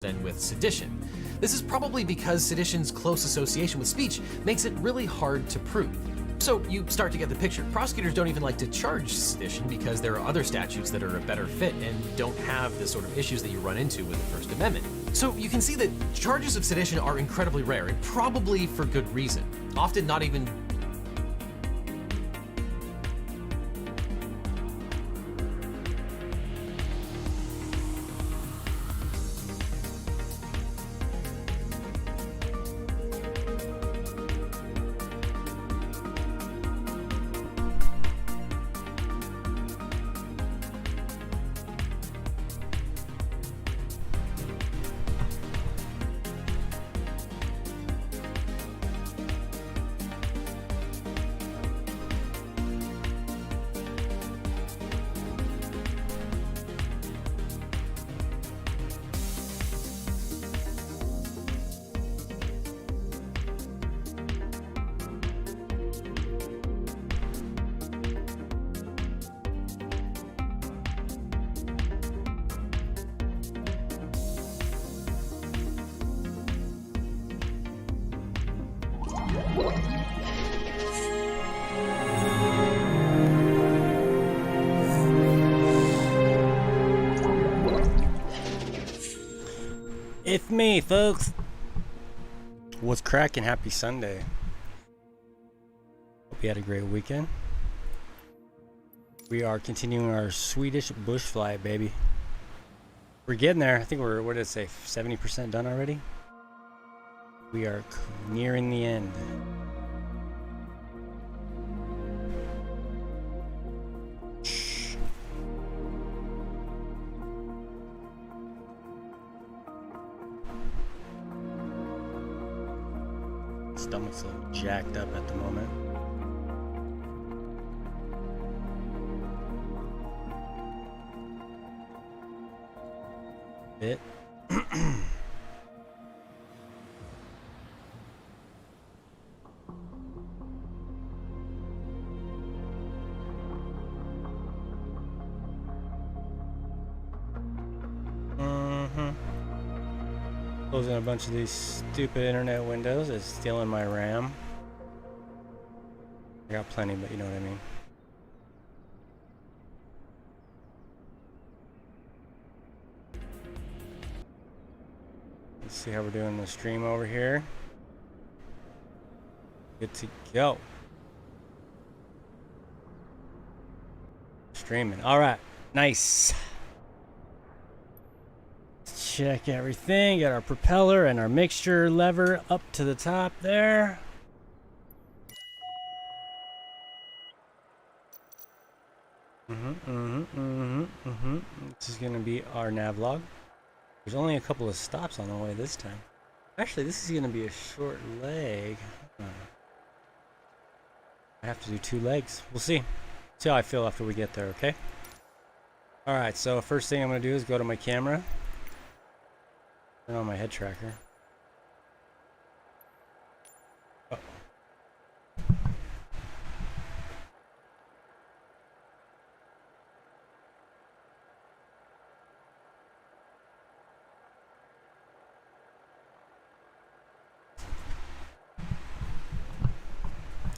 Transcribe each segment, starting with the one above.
than with sedition. This is probably because sedition's close association with speech makes it really hard to prove. So you start to get the picture. Prosecutors don't even like to charge sedition because there are other statutes that are a better fit and don't have the sort of issues that you run into with the First Amendment. So you can see that charges of sedition are incredibly rare, and probably for good reason. Often not even It's me, folks. What's cracking? Happy Sunday. Hope you had a great weekend. We are continuing our Swedish bush flight, baby. We're getting there. I think we're, what did it say, 70% done already? We are nearing the end. Stomach's a little jacked up at the moment. Bit. Closing a bunch of these stupid internet windows. It's stealing my RAM. I got plenty, but you know what I mean. Let's see how we're doing the stream over here. Good to go. Streaming. All right. Nice. Check everything. Got our propeller and our mixture lever up to the top there. This is gonna be our nav log. There's only a couple of stops on the way this time. Actually, this is gonna be a short leg. I have to do 2 legs. We'll see. See how I feel after we get there, okay? Alright, so first thing I'm gonna do is go to my camera. Turn on my head tracker. Uh-oh.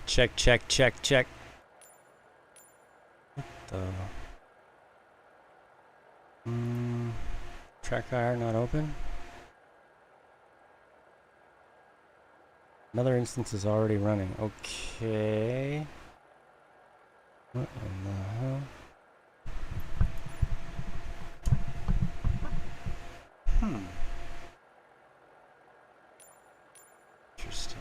Check, check, check, check. What the? Track IR not open. Another instance is already running. Okay. What in the hell? Interesting.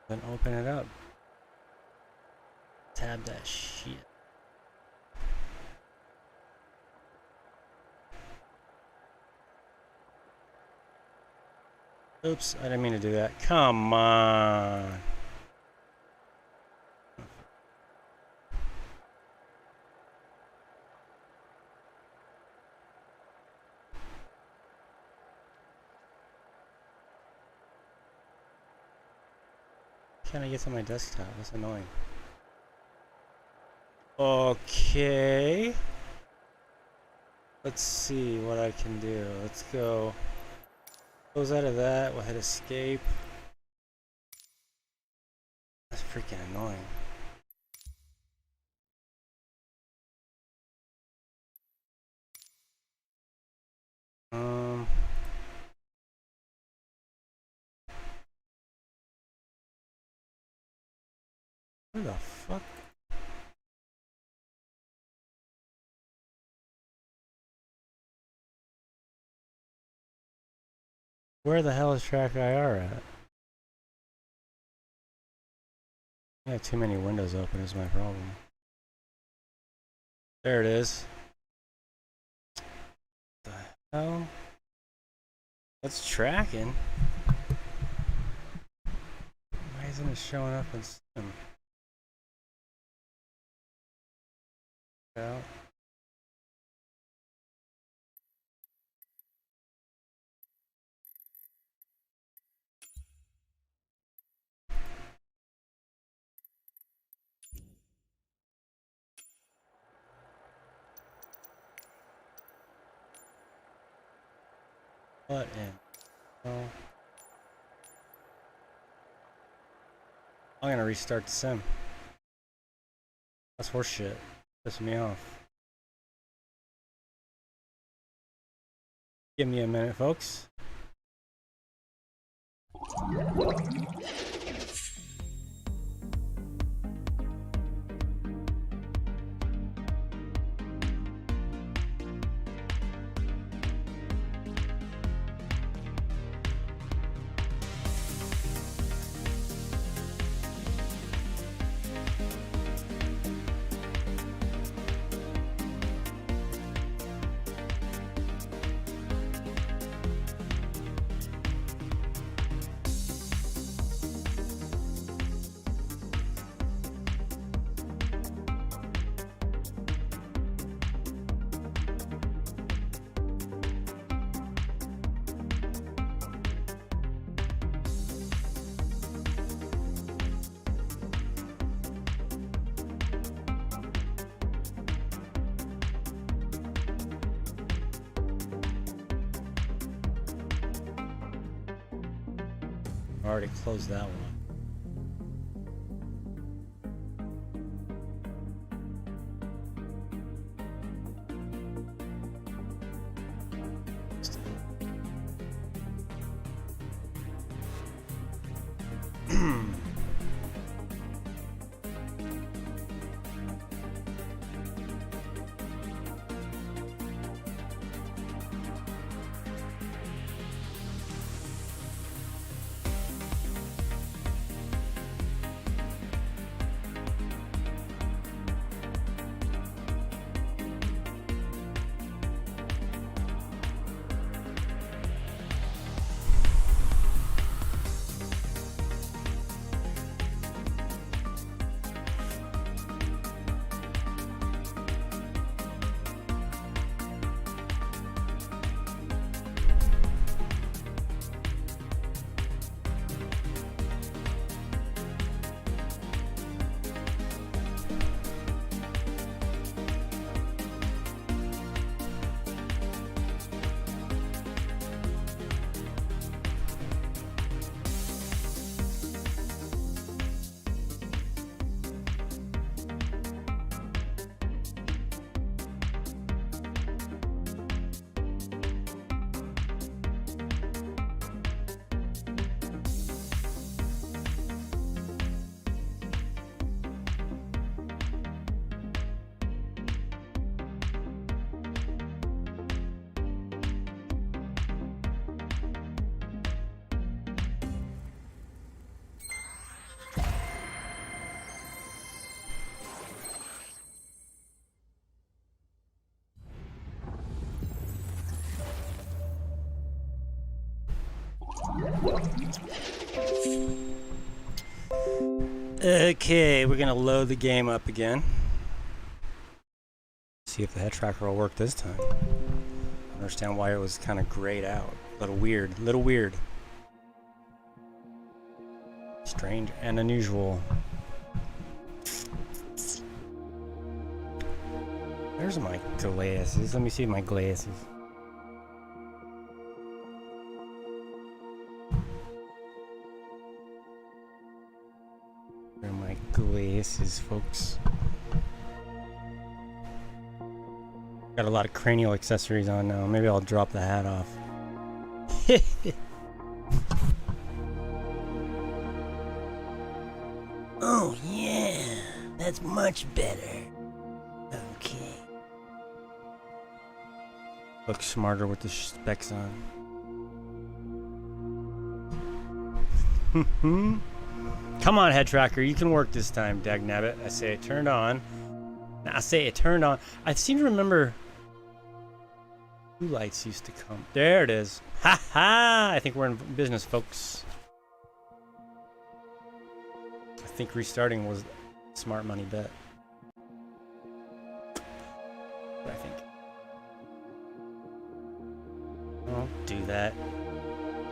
Then open it up. Tab that shit. Oops, I didn't mean to do that. Come on. Can't I get to my desktop? That's annoying. Okay. Let's see what I can do. Let's go. Close out of that. We'll hit escape. That's freaking annoying. Where the fuck? Where the hell is track IR at? I have too many windows open is my problem. There it is. What the hell? That's tracking. Why isn't it showing up in Sim? Out. What in? Oh. I'm gonna restart the sim. That's horseshit. Pissing me off. Give me a minute, folks. I already closed that one. Okay, we're gonna load the game up again. See if the head tracker will work this time. I understand why it was kind of grayed out. A little weird, Strange and unusual. Where's my glasses? Let me see my glasses. Where are my glasses, folks? Got a lot of cranial accessories on now. Maybe I'll drop the hat off. Oh yeah, that's much better. Okay. Look smarter with the specs on. Come on, head tracker, you can work this time, dagnabbit. I say it turned on. I say it turned on. I seem to remember two lights used to come. There it is. Ha ha! I think we're in business, folks. I think restarting was a smart money bet. I think. Don't do that.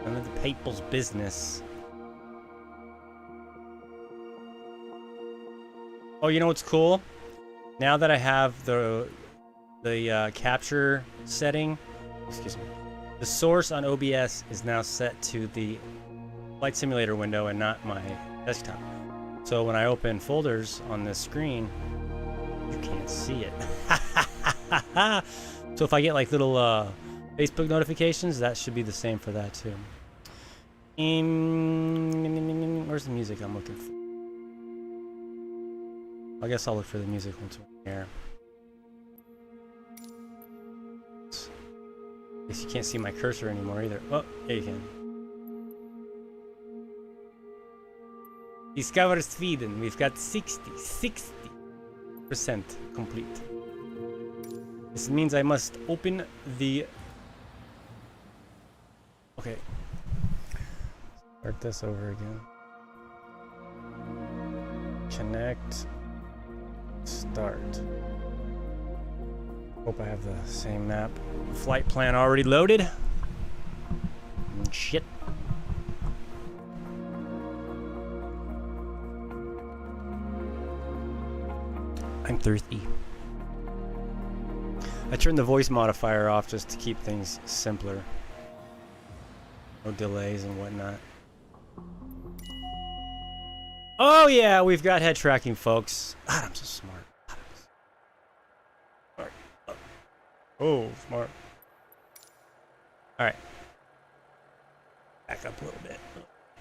None of the people's business. Oh, you know what's cool? Now that I have the capture setting, excuse me, the source on OBS is now set to the Flight Simulator window and not my desktop. So when I open folders on this screen, you can't see it. So if I get like little Facebook notifications, that should be the same for that too. Where's the music I'm looking for? I guess I'll look for the music once we're here. I guess you can't see my cursor anymore either. Oh, yeah, you can. Discover Sweden. We've got 60% complete. This means I must open the... Okay. Start this over again. Connect. Start. Hope I have the same map. Flight plan already loaded. Shit. I'm thirsty. I turned the voice modifier off just to keep things simpler. No delays and whatnot. Oh yeah, we've got head tracking, folks. God, I'm so smart. Oh, smart. Alright. Back up a little bit.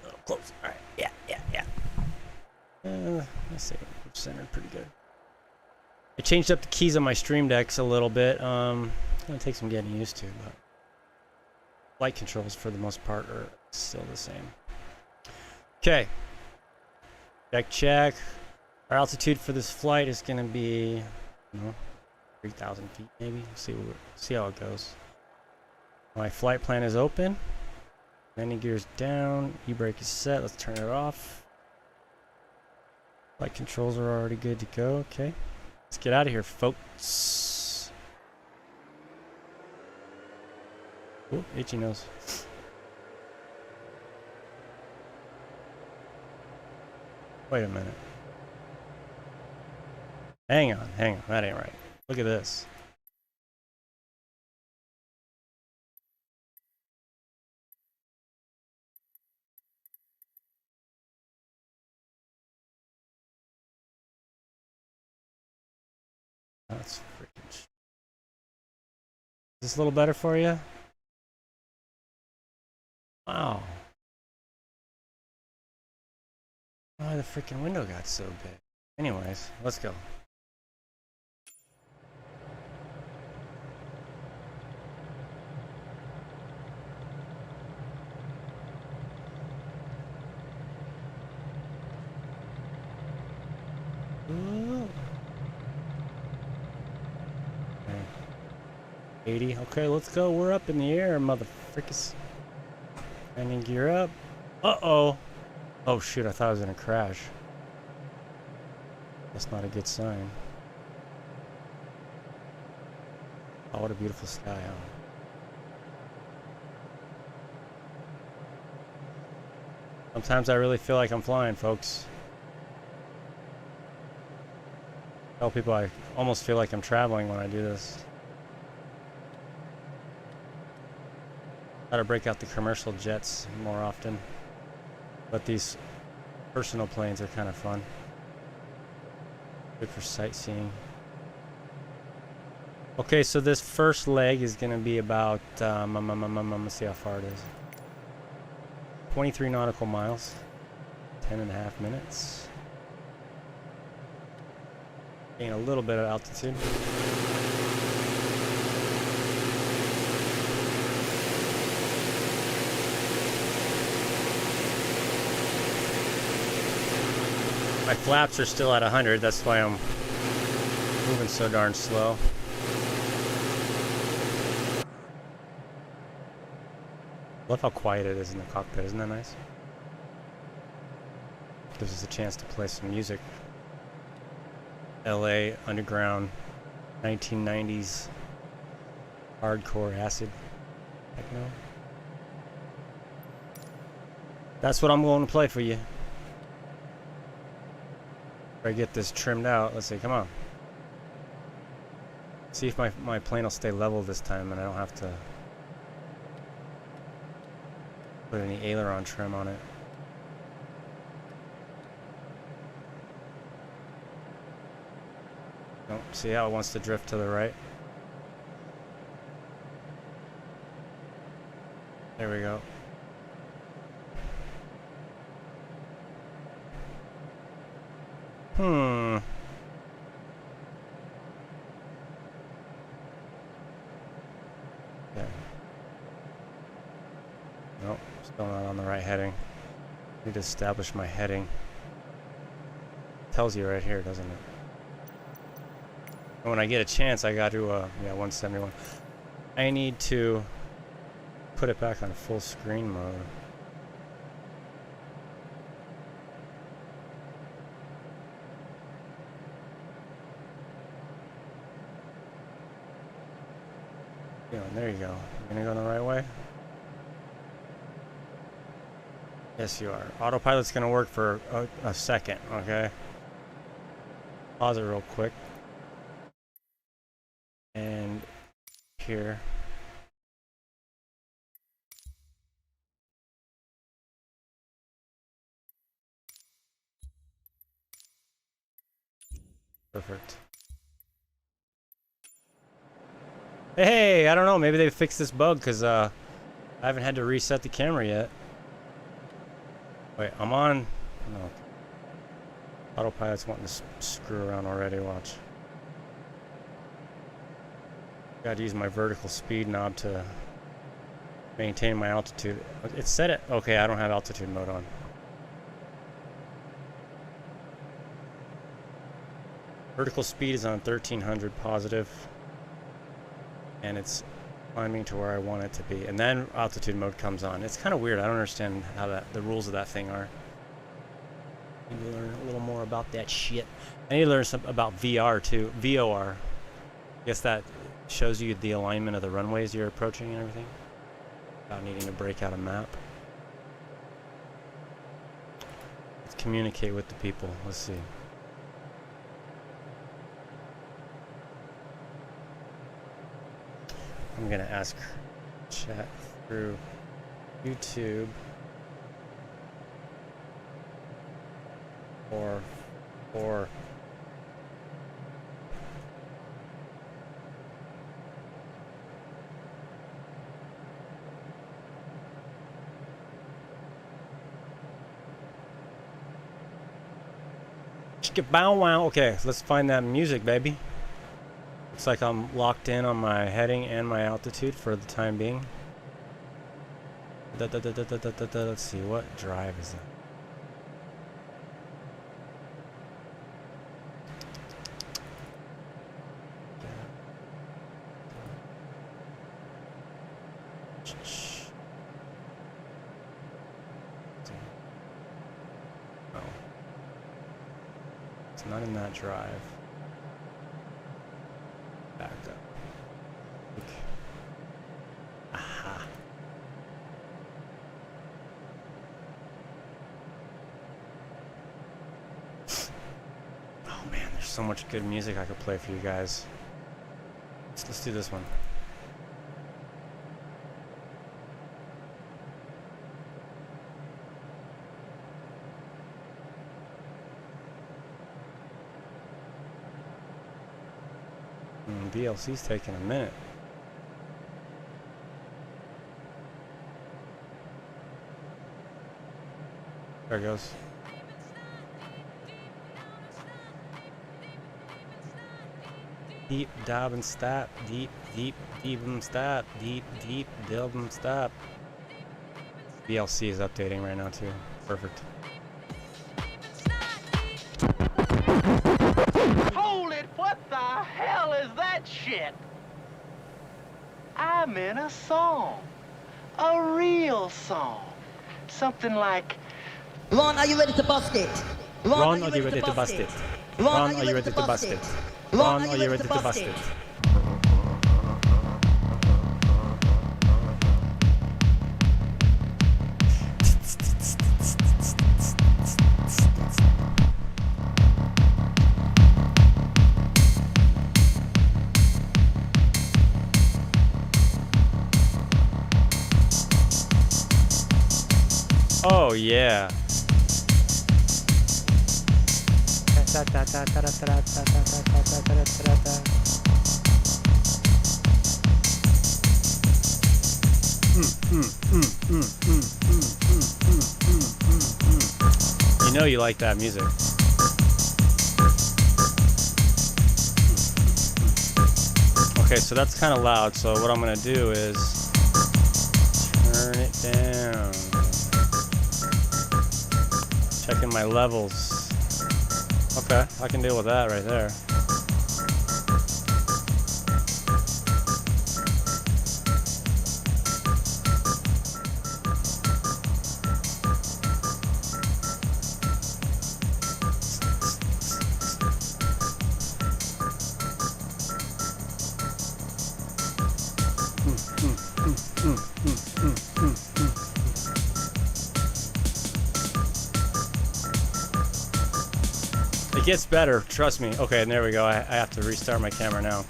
A little close. Alright. Yeah. Let's see. We're centered pretty good. I changed up the keys on my Stream Decks a little bit. It's gonna take some getting used to, but flight controls for the most part are still the same. Okay. Check. Our altitude for this flight is gonna be, 3,000 feet maybe. See how it goes. My flight plan is open. Landing gear's down. E-brake is set. Let's turn it off. Flight controls are already good to go. Okay. Let's get out of here, folks. Oh, itchy nose. Wait a minute. Hang on. That ain't right. Look at this. That's freaking. Is this a little better for you? Wow. Why the freaking window got so big? Anyways, let's go. Ooh. Okay. 80. Okay, let's go. We're up in the air, motherfuckers. Landing gear up. Uh-oh. Oh shoot, I thought I was gonna crash. That's not a good sign. Oh, what a beautiful sky, huh? Sometimes I really feel like I'm flying, folks. Tell people I almost feel like I'm traveling when I do this. Try to break out the commercial jets more often. But these personal planes are kind of fun. Good for sightseeing. Okay, so this first leg is going to be about, let's see how far it is. 23 nautical miles. 10.5 minutes. Gain a little bit of altitude. My flaps are still at 100, that's why I'm moving so darn slow. Love how quiet it is in the cockpit, isn't that nice? Gives us a chance to play some music. LA underground 1990s hardcore acid techno. That's what I'm going to play for you. If I get this trimmed out, let's see, come on. See if my plane will stay level this time and I don't have to put any aileron trim on it. Oh, see how it wants to drift to the right? There we go. Okay. Nope, still not on the right heading. Need to establish my heading. Tells you right here, doesn't it? And when I get a chance, I got to, yeah, 171. I need to put it back on full screen mode. Yeah, there you go. You gonna go the right way? Yes, you are. Autopilot's gonna work for a second, okay? Pause it real quick. And here. Perfect. Hey, I don't know. Maybe they fixed this bug because I haven't had to reset the camera yet. Wait, I'm on. No. Autopilot's wanting to screw around already. Watch. Got to use my vertical speed knob to maintain my altitude. It's set at. Okay, I don't have altitude mode on. Vertical speed is on 1300 positive. And it's climbing to where I want it to be, and then altitude mode comes on. It's kind of weird. I don't understand how the rules of that thing are. I need to learn a little more about that shit. I need to learn some about VR too. VOR. I guess that shows you the alignment of the runways you're approaching and everything. Without needing to break out a map. Let's communicate with the people. Let's see. I'm gonna ask chat through YouTube or bow wow. Okay, let's find that music, baby. Looks like I'm locked in on my heading and my altitude for the time being. Let's see, what drive is that? Oh. It's not in that drive. Back up. Okay. Aha. Oh man, there's so much good music I could play for you guys. Let's do this one. VLC's taking a minute. There it goes. Deep, dab and stop. Deep, deep, deep and stop. Deep, deep, dub and stop. VLC is updating right now too. Perfect. Hold it! What the hell is that shit? I'm in a song. A real song. Something like... Ron, are you ready to bust it? Ron, are you ready to bust it? Ron, are you ready to bust it? Ron, are you ready to bust it? Oh yeah. You know you like that music. Okay, so that's kind of loud, so what I'm gonna do is turn it down. Checking my levels. Okay, I can deal with that right there. It gets better, trust me. Okay, and there we go. I have to restart my camera now.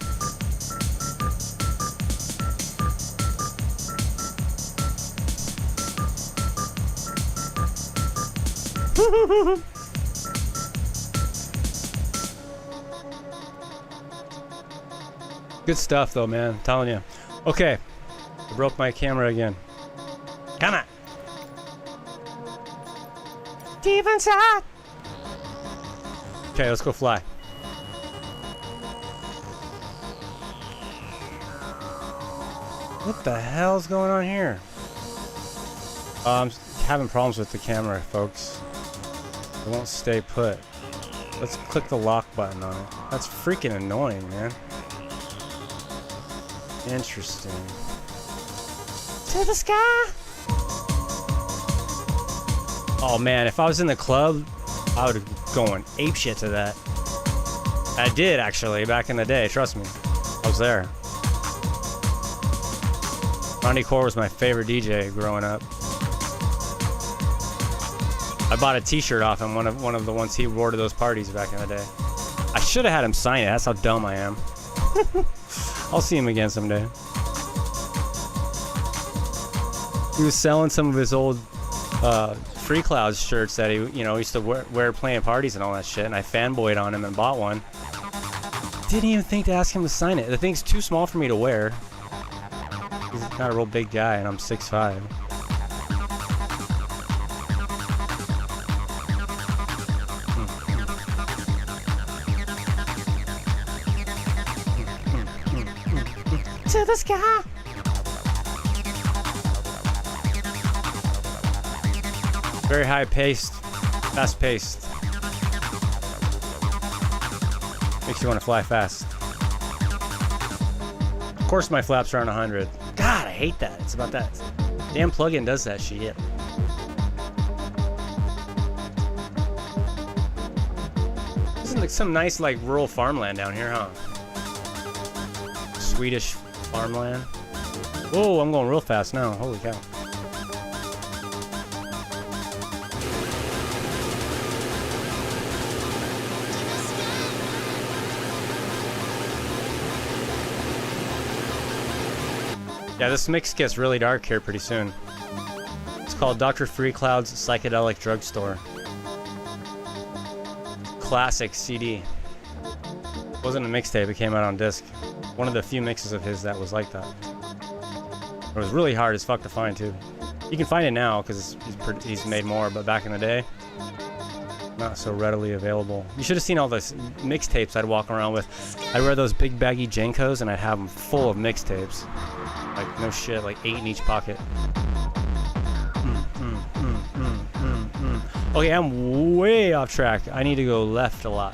Good stuff though, man. I'm telling you. Okay, I broke my camera again. Come on. Deep inside. Okay, let's go fly. What the hell's going on here? I'm having problems with the camera, folks. It won't stay put. Let's click the lock button on it. That's freaking annoying, man. Interesting. To the sky! Oh man, if I was in the club, I would have going apeshit to that. I did actually back in the day, trust me. I was there. Ronnie Core was my favorite DJ growing up. I bought a t-shirt off him, one of the ones he wore to those parties back in the day. I should have had him sign it, that's how dumb I am. I'll see him again someday. He was selling some of his old Free Clouds shirts that he, used to wear playing parties and all that shit, and I fanboyed on him and bought one. Didn't even think to ask him to sign it. The thing's too small for me to wear. He's not a real big guy, and I'm 6'5". To the sky. Very high paced, fast paced. Makes you want to fly fast. Of course my flaps are on 100. God, I hate that. It's about that. Damn plugin does that shit. This is like some nice like rural farmland down here, huh? Swedish farmland. Whoa, I'm going real fast now. Holy cow. Yeah, this mix gets really dark here pretty soon. It's called Dr. Freecloud's Psychedelic Drugstore. Classic CD. It wasn't a mixtape, it came out on disc. One of the few mixes of his that was like that. It was really hard as fuck to find too. You can find it now because he's made more, but back in the day, not so readily available. You should have seen all the mixtapes I'd walk around with. I'd wear those big baggy Jenkos and I'd have them full of mixtapes. Like no shit, like 8 in each pocket. Okay, I'm way off track. I need to go left a lot.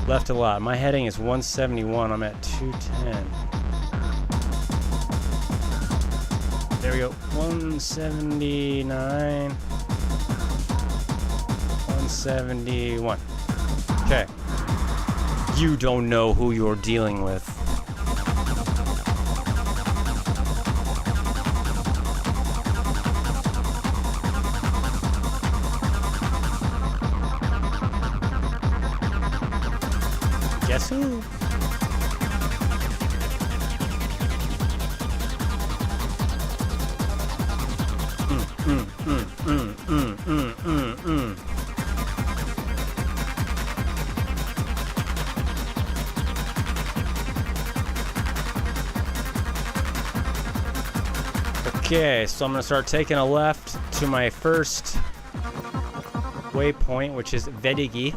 Left a lot. My heading is 171. I'm at 210. There we go. 179. 171. Okay. You don't know who you're dealing with. Guess who? Okay, so I'm gonna start taking a left to my first waypoint, which is Vedigi.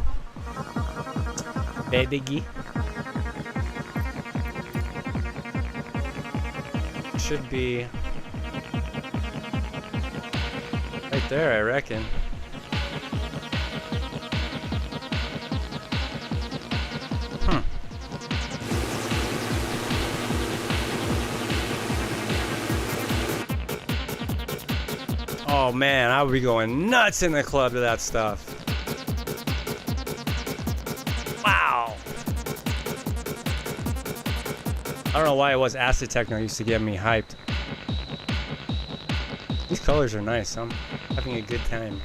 Should be right there, I reckon. Oh man, I would be going nuts in the club to that stuff. Wow. I don't know why it was acid techno used to get me hyped. These colors are nice. I'm having a good time.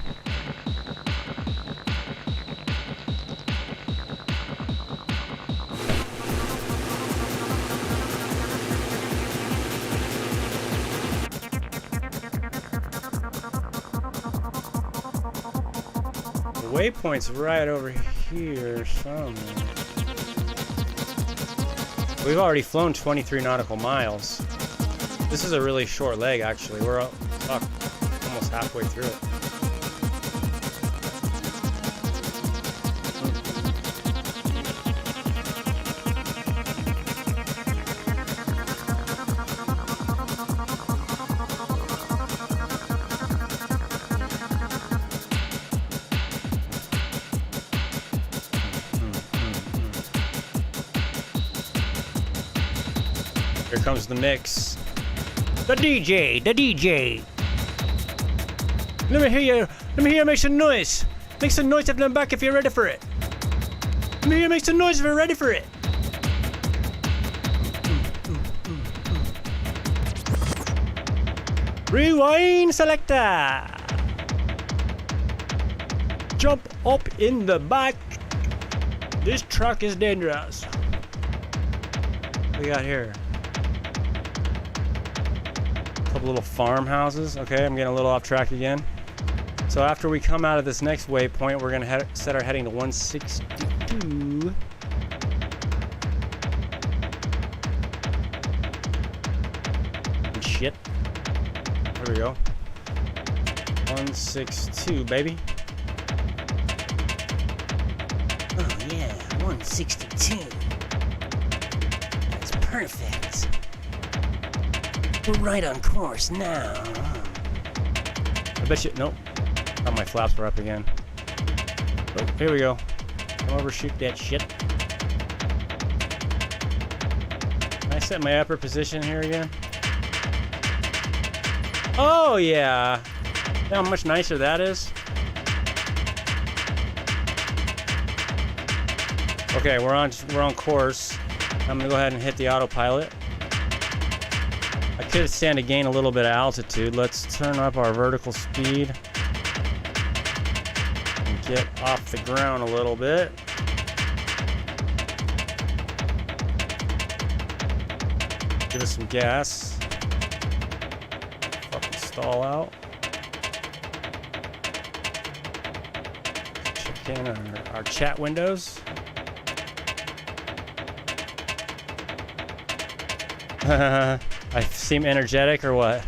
The waypoint's right over here somewhere. We've already flown 23 nautical miles. This is a really short leg, actually. We're almost halfway through it. Here comes the mix. The DJ. Let me hear you make some noise. Make some noise up in the back if you're ready for it. Let me hear you make some noise if you're ready for it. Rewind selector. Jump up in the back. This truck is dangerous. What we got here? Couple little farmhouses. Okay, I'm getting a little off track again. So after we come out of this next waypoint, we're gonna set our heading to 162. Shit. There we go. 162, baby. Oh yeah, 162. That's perfect. We're right on course now. I bet you. Nope. Oh, my flaps were up again. Oh, here we go. Come over, shoot that shit. Can I set my upper position here again? Oh yeah. See how much nicer that is? Okay, we're on course. I'm gonna go ahead and hit the autopilot. I could stand to gain a little bit of altitude. Let's turn up our vertical speed and get off the ground a little bit. Give us some gas. all out. Check in our chat windows. I seem energetic or what?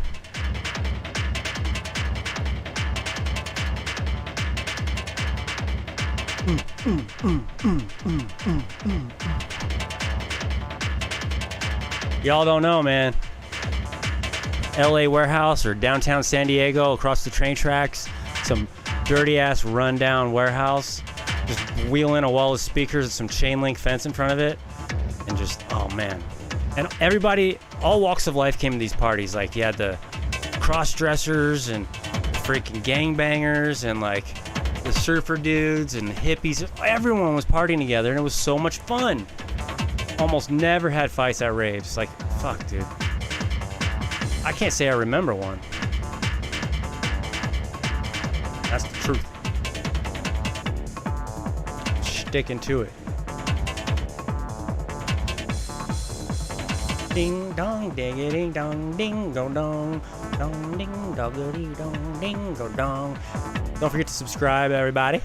Y'all don't know, man. LA warehouse or downtown San Diego across the train tracks. Some dirty ass rundown warehouse. Just wheel in a wall of speakers and some chain link fence in front of it. And just, oh man. And everybody, all walks of life came to these parties. Like, you had the cross-dressers and freaking gangbangers and, like, the surfer dudes and the hippies. Everyone was partying together, and it was so much fun. Almost never had fights at raves. Like, fuck, dude. I can't say I remember one. That's the truth. Sticking to it. Ding dong, diggity dong, ding go dong, dong ding doggity dong, ding go dong. Don't forget to subscribe, everybody.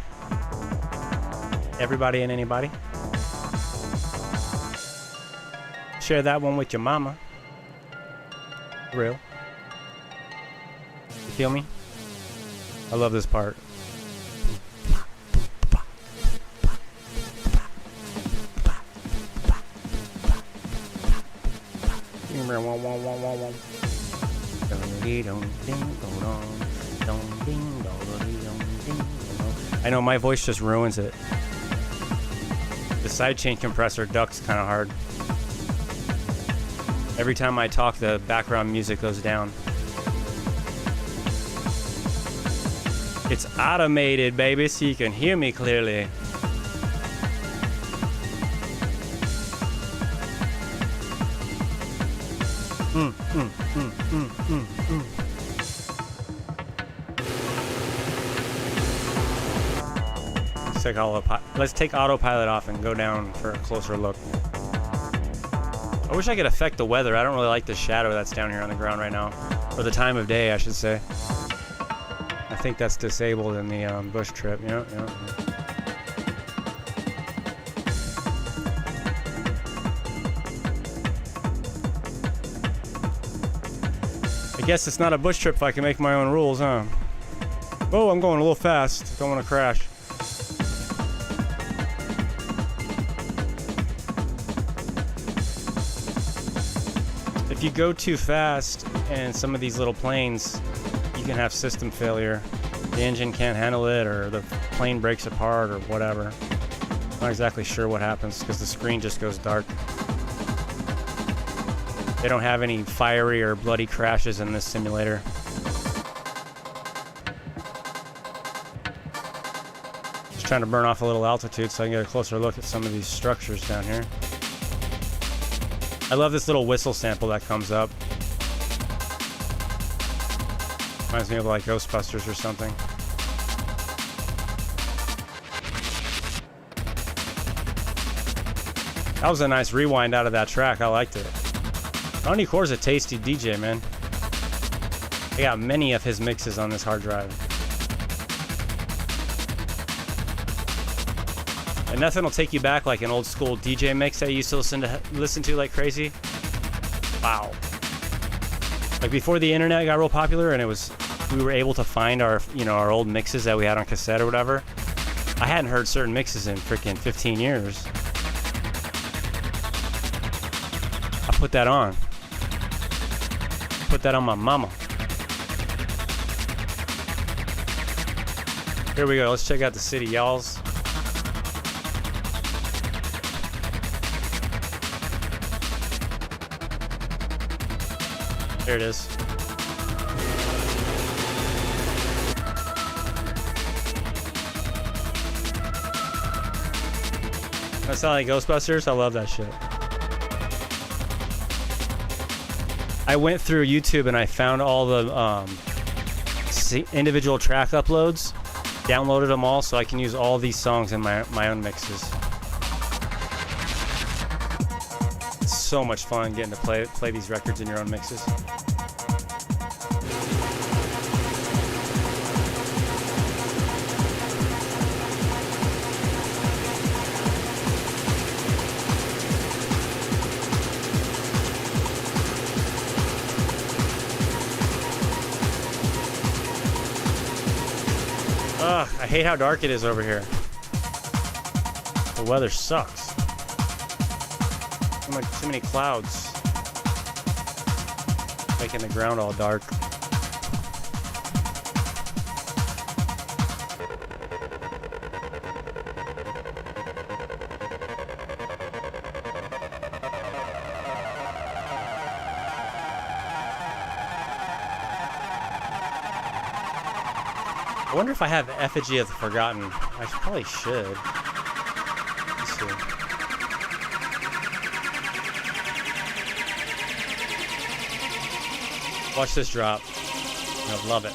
Everybody and anybody. Share that one with your mama. Real. You feel me? I love this part. I know my voice just ruins it. The sidechain compressor ducks kind of hard. Every time I talk, the background music goes down. It's automated, baby, so you can hear me clearly. Let's take autopilot off and go down for a closer look. I wish I could affect the weather. I don't really like the shadow that's down here on the ground right now. Or the time of day, I should say. I think that's disabled in the bush trip. Yeah. I guess it's not a bush trip if I can make my own rules, huh? Oh, I'm going a little fast. Don't want to crash. If you go too fast in some of these little planes, you can have system failure. The engine can't handle it, or the plane breaks apart, or whatever. Not exactly sure what happens because the screen just goes dark. They don't have any fiery or bloody crashes in this simulator. Just trying to burn off a little altitude so I can get a closer look at some of these structures down here. I love this little whistle sample that comes up. Reminds me of like Ghostbusters or something. That was a nice rewind out of that track. I liked it. Ronnie Core's a tasty DJ, man. I got many of his mixes on this hard drive. And nothing will take you back like an old school DJ mix that you used to listen to like crazy. Wow. Like before the internet got real popular and we were able to find our old mixes that we had on cassette or whatever. I hadn't heard certain mixes in freaking 15 years. I put that on. Put that on my mama. Here we go. Let's check out the city, y'alls. There it is. That sound like Ghostbusters? I love that shit. I went through YouTube and I found all the individual track uploads, downloaded them all so I can use all these songs in my own mixes. It's so much fun getting to play these records in your own mixes. Ugh, I hate how dark it is over here. The weather sucks. Too many clouds. Making the ground all dark. I wonder if I have Effigy of the Forgotten. I probably should. Let's see. Watch this drop. I love it.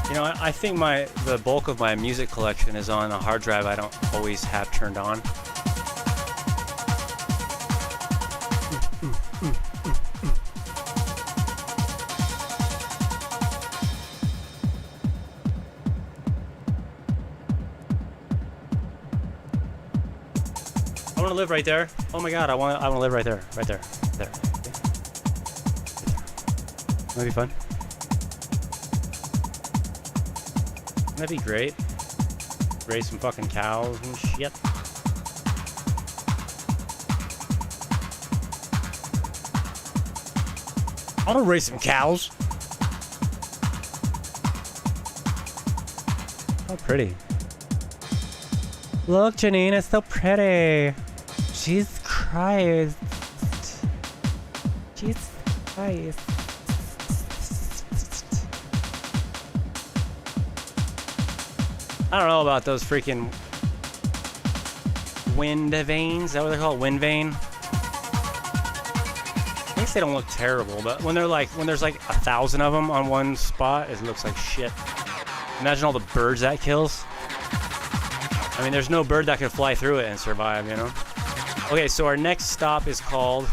You know, I think the bulk of my music collection is on a hard drive I don't always have turned on. I want to live right there. Oh my god, I want to live right there. Right there. There. That'd be fun. That'd be great. Raise some fucking cows and shit. I want to raise some cows. How pretty. Look, Janine, it's so pretty. Jesus Christ. Jesus Christ. I don't know about those freaking wind vanes. Is that what they're called? Wind vane? I guess they don't look terrible, but when there's like 1,000 of them on one spot, it looks like shit. Imagine all the birds that kills. I mean, there's no bird that can fly through it and survive, you know? Okay, so our next stop is called...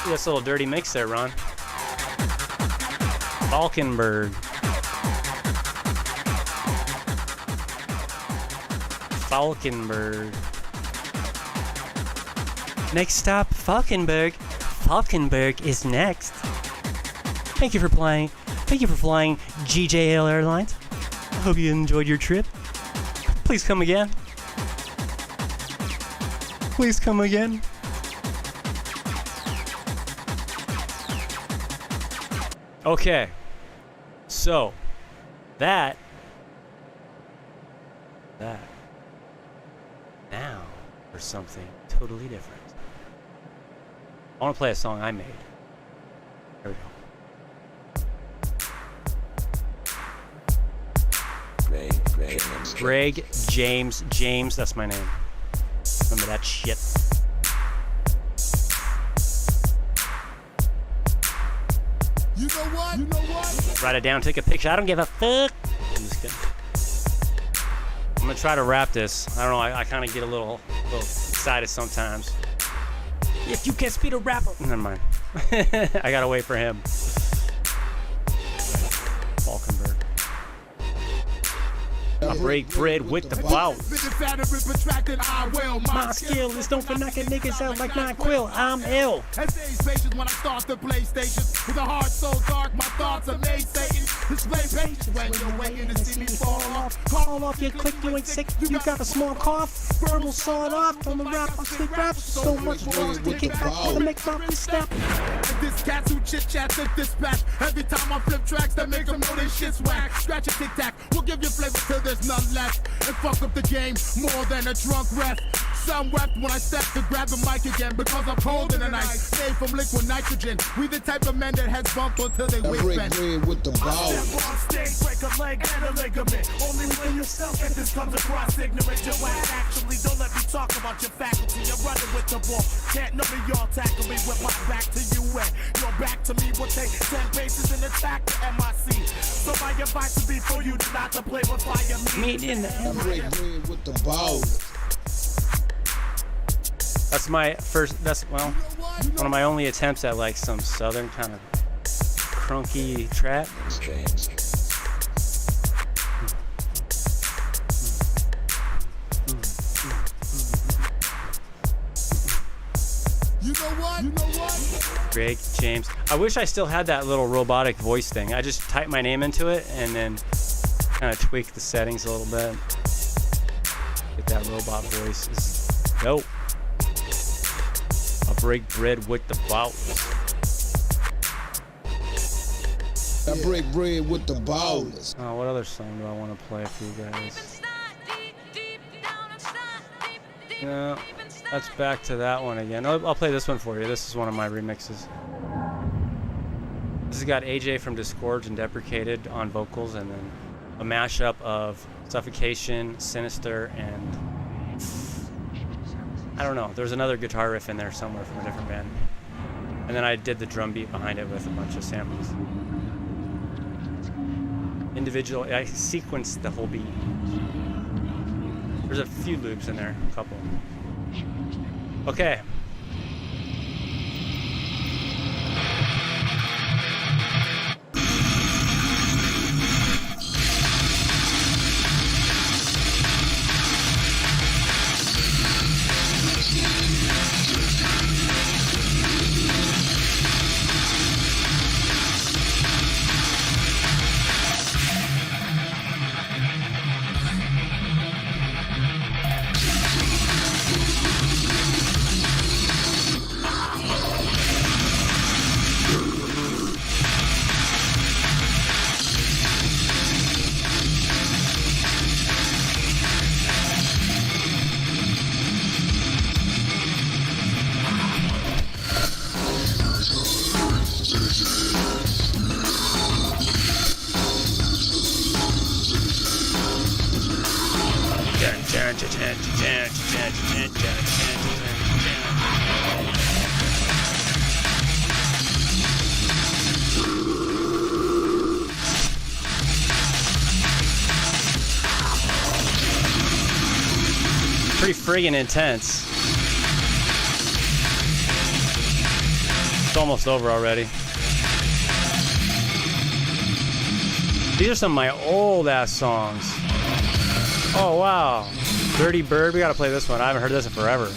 Ooh, that's a little dirty mix there, Ron. Falkenberg. Falkenberg. Next stop, Falkenberg. Falkenberg is next. Thank you for flying GJL Airlines. I hope you enjoyed your trip. Please come again. Please come again. Okay. So, that. Now, for something totally different. I want to play a song I made. There we go. Greg James, that's my name. Remember that shit. You know what? Write it down, take a picture. I don't give a fuck. I'm just kidding. I'm gonna try to rap this. I don't know, I kind of get a little excited sometimes. If you can't speed a rapper. Never mind. I gotta wait for him. Falkenberg. I break bread with the bow. My skill is don't for knocking niggas out like NyQuil. I'm ill. Patience when I start to play stations. With a heart so dark, my thoughts are made Satan. Display patience when you're waiting to see me fall off. Call off your click, you ain't sick. You got a small cough. Verbal sawed off from the rap. I sleep rap. So much more to kick back to make my step. This cats who chit chats and dispatch. Every time I flip tracks that make them know this shit's whack. Scratch a tic tac, we'll give you flavor till there's none left. And fuck up the game more than a drunk ref. Some wept when I stepped to grab the mic again because I'm cold in the night. Made from liquid nitrogen. We the type of men that heads bump until they wake bent. With the I step on stage, break a leg and a ligament. Only when yourself if this comes across ignorant. Your ass actually don't let me talk about your faculty. I'm running with the ball. Can't none of y'all tackle me with my back to you and your back to me will take 10 paces and attack the MIC. So my advice would be for you not to play with fire. Meet in the with the balls. That's my first, one of my only attempts at like some southern kind of crunky trap. You know what? Greg James. I wish I still had that little robotic voice thing. I just type my name into it and then kind of tweak the settings a little bit. Get that robot voice. Is dope. I'll break bread with the ballers. I break bread with the ballers. Oh, what other song do I want to play for you guys? No, that's back to that one again. I'll play this one for you. This is one of my remixes. This has got AJ from Disgorge and Deprecated on vocals, and then a mashup of Suffocation, Sinister, and I don't know. There's another guitar riff in there somewhere from a different band. And then I did the drum beat behind it with a bunch of samples. I sequenced the whole beat. There's a few loops in there, a couple. Okay. Pretty friggin' intense. It's almost over already. These are some of my old ass songs. Oh wow. Dirty Bird, we gotta play this one. I haven't heard this in forever.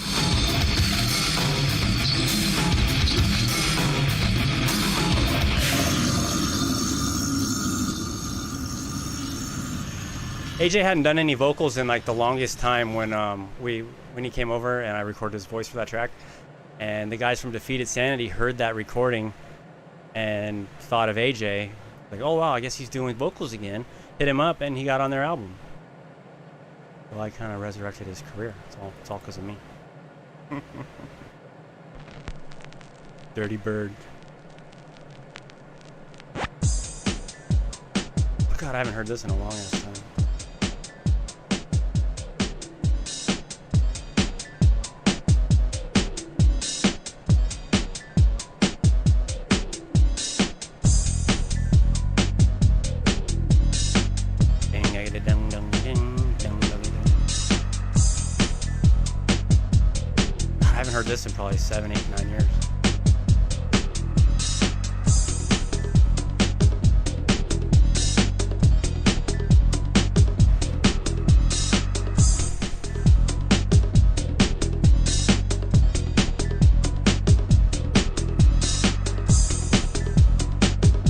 AJ hadn't done any vocals in like the longest time when he came over and I recorded his voice for that track. And the guys from Defeated Sanity heard that recording and thought of AJ. Like, oh wow, I guess he's doing vocals again. Hit him up and he got on their album. Well, I kind of resurrected his career. It's all because of me. Dirty Bird. Oh God, I haven't heard this in a long ass time. I haven't heard this in probably 7, 8, 9 years.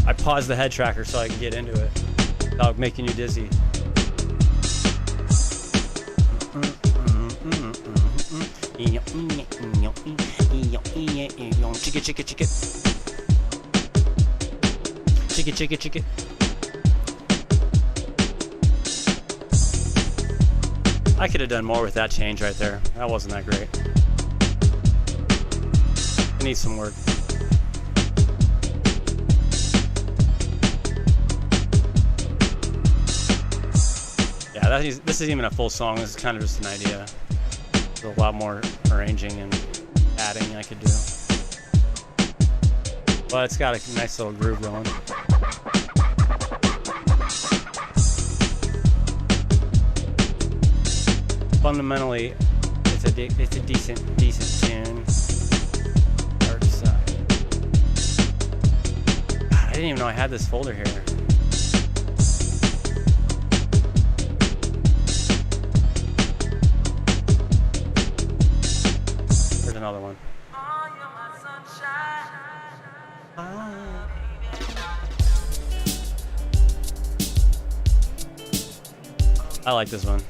I paused the head tracker so I could get into it without making you dizzy. Chicka. I could have done more with that change right there. That wasn't that great. It needs some work. Yeah, this isn't even a full song. This is kind of just an idea. There's a lot more arranging and adding I could do. But it's got a nice little groove going. Fundamentally, it's a decent tune. Dark Side. God, I didn't even know I had this folder here. There's another one. I like this one.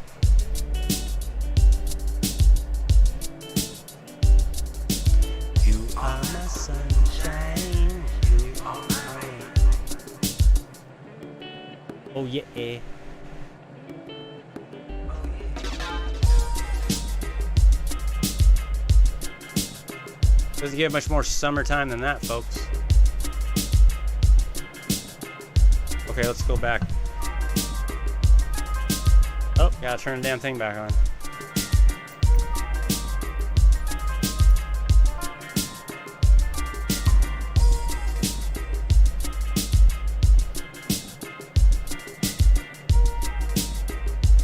You are my sunshine. You are my... Oh yeah. Doesn't get much more summertime than that, folks. Okay, let's go back. Oh, gotta turn the damn thing back on.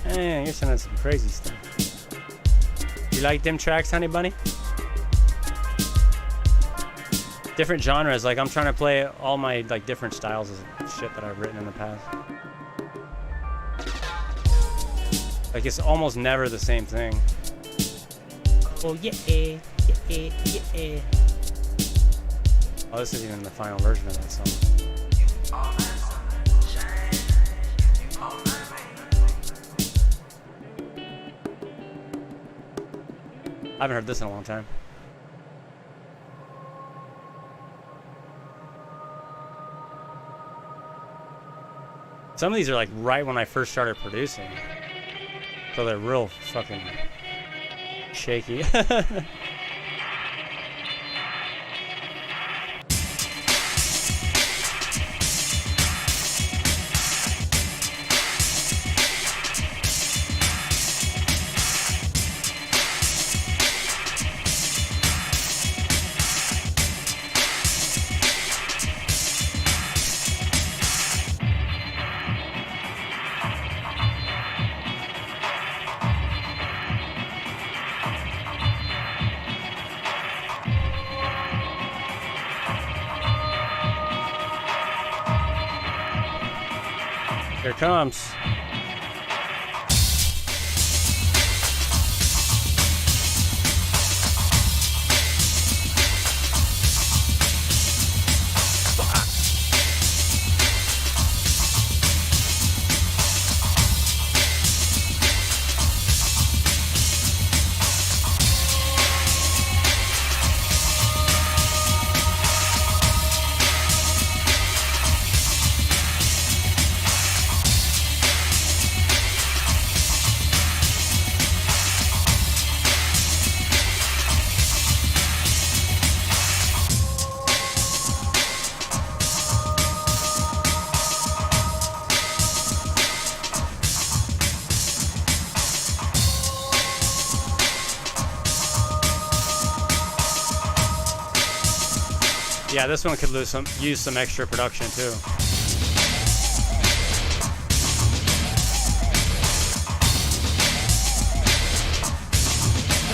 Man, you're sending some crazy stuff. You like them tracks, honey bunny? Different genres, like I'm trying to play all my like different styles of shit that I've written in the past. Like it's almost never the same thing. Oh yeah, yeah, yeah. Oh, this isn't even the final version of that song. I haven't heard this in a long time. Some of these are like right when I first started producing. So they're real fucking shaky. Here it comes. Yeah, this one could use some extra production too.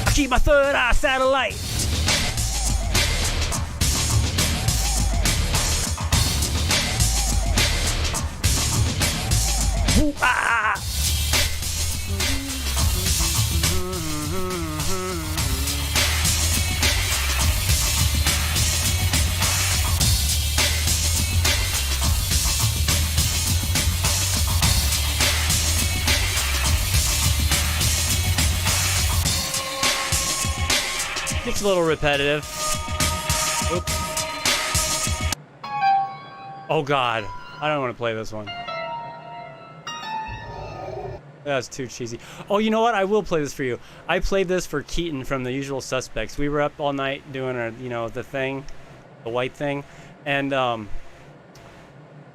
I keep my third eye satellite. Ooh, ah. Gets a little repetitive. Oops. Oh god, I don't want to play this one. That's too cheesy. Oh, you know what? I will play this for you. I played this for Keaton from The Usual Suspects. We were up all night doing our, you know, the thing, the white thing, and I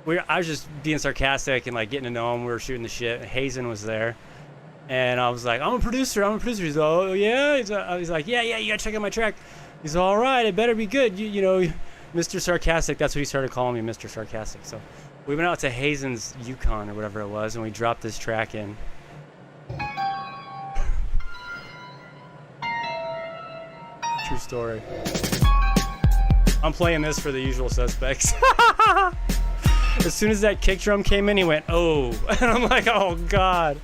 was just being sarcastic and like getting to know him. We were shooting the shit. Hazen was there. And I was like, I'm a producer. He's like, oh, yeah? He's like, yeah, you gotta check out my track. He's all right, it better be good. You know, Mr. Sarcastic. That's what he started calling me, Mr. Sarcastic. So we went out to Hazen's Yukon or whatever it was, and we dropped this track in. True story. I'm playing this for The Usual Suspects. As soon as that kick drum came in, he went, oh. And I'm like, oh, God.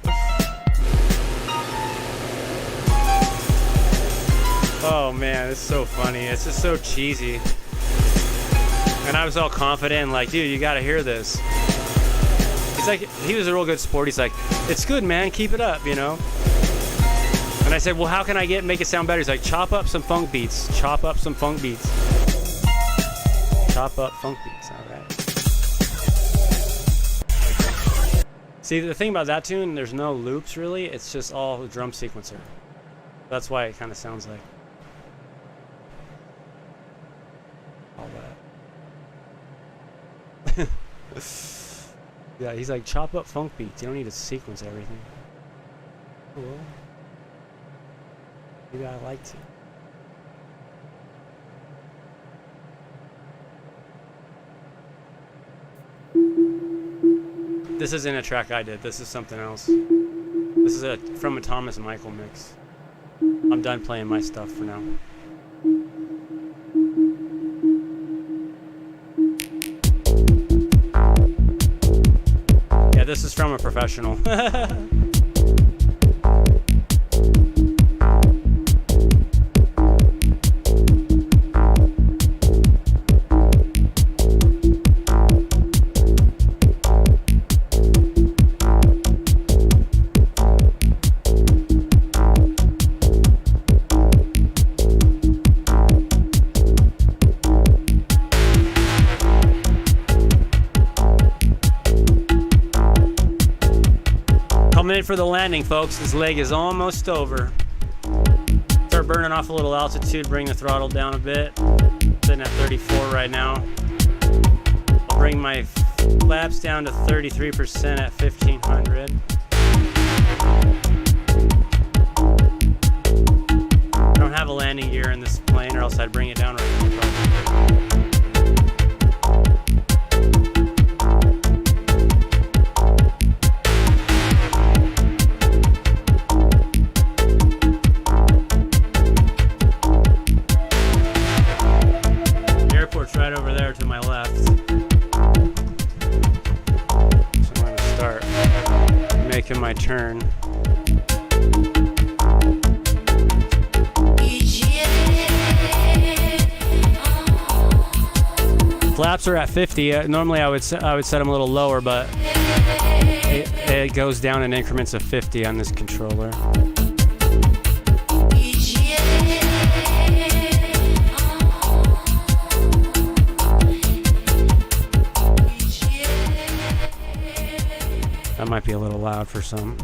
Oh man, it's so funny. It's just so cheesy. And I was all confident, like, dude, you gotta hear this. He's like, he was a real good sport. He's like, it's good, man. Keep it up, you know? And I said, well, how can I make it sound better? He's like, chop up some funk beats. Chop up some funk beats. Chop up funk beats. All right. See, the thing about that tune, there's no loops really. It's just all the drum sequencer. That's why it kind of sounds like all that. Yeah, he's like, chop up funk beats. You don't need to sequence everything. Well, maybe I like to. This isn't a track I did. This is something else. This is from a Thomas Michael mix. I'm done playing my stuff for now. Yeah, this is from a professional. For the landing, folks. This leg is almost over. Start burning off a little altitude, bring the throttle down a bit. Sitting at 34 right now. I'll bring my flaps down to 33% at 1500. I don't have a landing gear in this plane, or else I'd bring it down right now. Right over there to my left. So I'm going to start making my turn. Flaps are at 50. Normally I would set them a little lower, but it goes down in increments of 50 on this controller. That might be a little loud for some.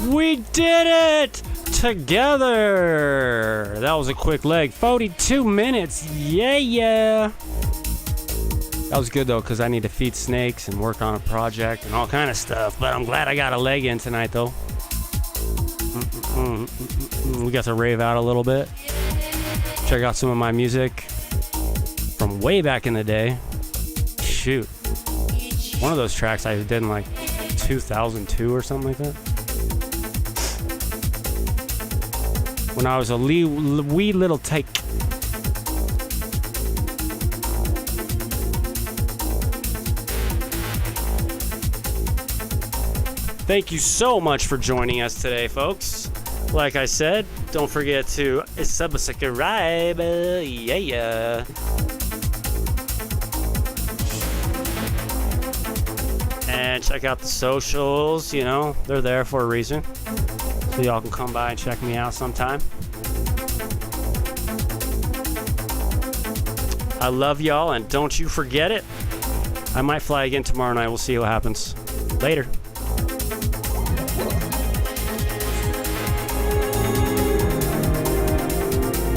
We did it together. That was a quick leg. 42 minutes. Yeah. That was good though, because I need to feed snakes and work on a project and all kind of stuff. But I'm glad I got a leg in tonight though. We got to rave out a little bit. Check out some of my music from way back in the day. Shoot. One of those tracks I did in like 2002 or something like that. When I was a wee little tyke. Thank you so much for joining us today, folks. Like I said, don't forget to subscribe. Yeah. And check out the socials, you know, they're there for a reason. So y'all can come by and check me out sometime. I love y'all, and don't you forget it. I might fly again tomorrow night. We'll see what happens. Later.